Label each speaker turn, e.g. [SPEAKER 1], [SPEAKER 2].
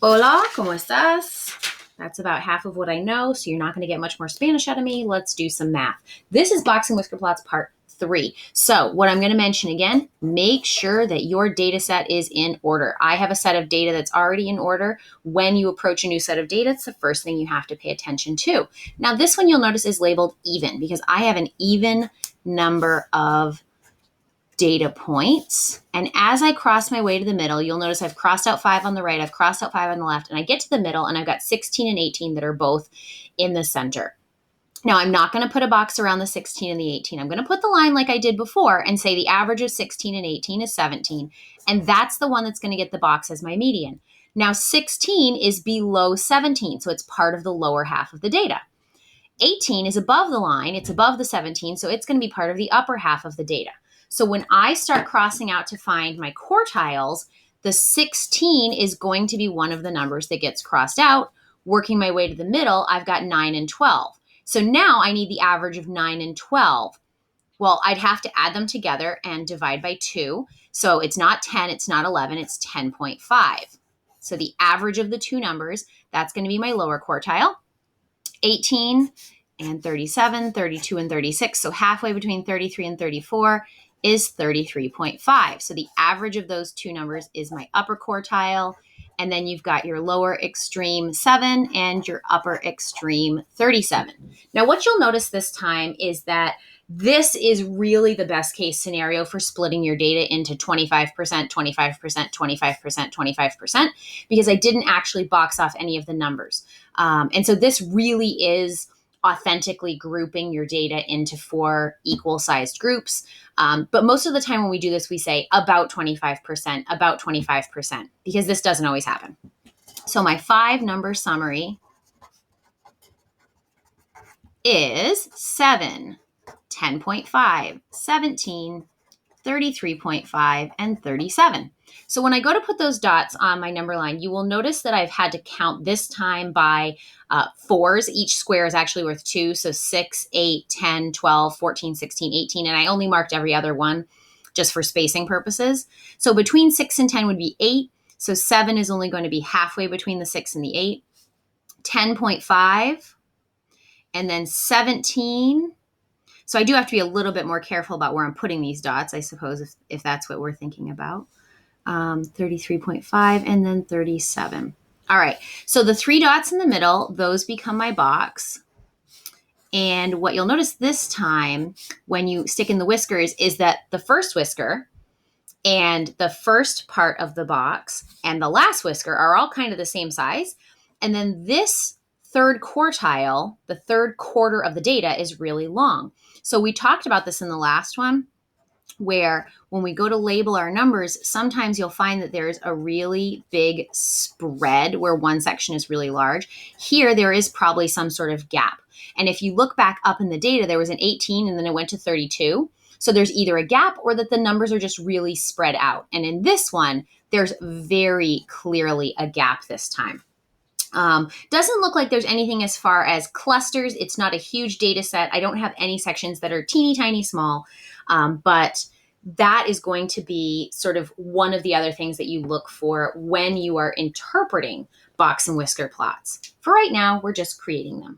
[SPEAKER 1] Hola, ¿cómo estás? That's about half of what I know, so you're not going to get much more Spanish out of me. Let's do some math. This is Boxing Whisker Plots Part 3. So what I'm going to mention again, make sure that your data set is in order. I have a set of data that's already in order. When you approach a new set of data, it's the first thing you have to pay attention to. Now, this one you'll notice is labeled even because I have an even number of data points. And as I cross my way to the middle, you'll notice I've crossed out 5 on the right, I've crossed out 5 on the left, and I get to the middle and I've got 16 and 18 that are both in the center. Now, I'm not going to put a box around the 16 and the 18. I'm going to put the line like I did before and say the average of 16 and 18 is 17. And that's the one that's going to get the box as my median. Now, 16 is below 17, so it's part of the lower half of the data. 18 is above the line, it's above the 17, so it's going to be part of the upper half of the data. So when I start crossing out to find my quartiles, the 16 is going to be one of the numbers that gets crossed out. Working my way to the middle, I've got 9 and 12. So now I need the average of 9 and 12. Well, I'd have to add them together and divide by 2. So it's not 10, it's not 11, it's 10.5. So the average of the two numbers, that's going to be my lower quartile. 18 and 37, 32 and 36. So halfway between 33 and 34 is 33.5. So the average of those two numbers is my upper quartile. And then you've got your lower extreme 7 and your upper extreme 37. Now, what you'll notice this time is that this is really the best case scenario for splitting your data into 25%, 25%, 25%, 25%, because I didn't actually box off any of the numbers. And so this really is authentically grouping your data into 4 equal sized groups. But most of the time when we do this, we say about 25%, because this doesn't always happen. So my 5 number summary is 7, 10.5, 17, 33.5, and 37. So when I go to put those dots on my number line, you will notice that I've had to count this time by 4s. Each square is actually worth 2. So 6, 8, 10, 12, 14, 16, 18. And I only marked every other one just for spacing purposes. So between 6 and 10 would be 8. So 7 is only going to be halfway between the 6 and the 8. 10.5. And then 17. So I do have to be a little bit more careful about where I'm putting these dots, I suppose, if that's what we're thinking about. 33.5 and then 37. All right. So the 3 dots in the middle, those become my box. And what you'll notice this time when you stick in the whiskers is that the first whisker and the first part of the box and the last whisker are all kind of the same size. And then this third quartile, the third quarter of the data, is really long. So we talked about this in the last one, where when we go to label our numbers, sometimes you'll find that there's a really big spread where one section is really large. Here, there is probably some sort of gap. And if you look back up in the data, there was an 18 and then it went to 32. So there's either a gap or that the numbers are just really spread out. And in this one, there's very clearly a gap this time. Doesn't look like there's anything as far as clusters. It's not a huge data set. I don't have any sections that are teeny tiny small, but that is going to be sort of one of the other things that you look for when you are interpreting box and whisker plots. For right now, we're just creating them.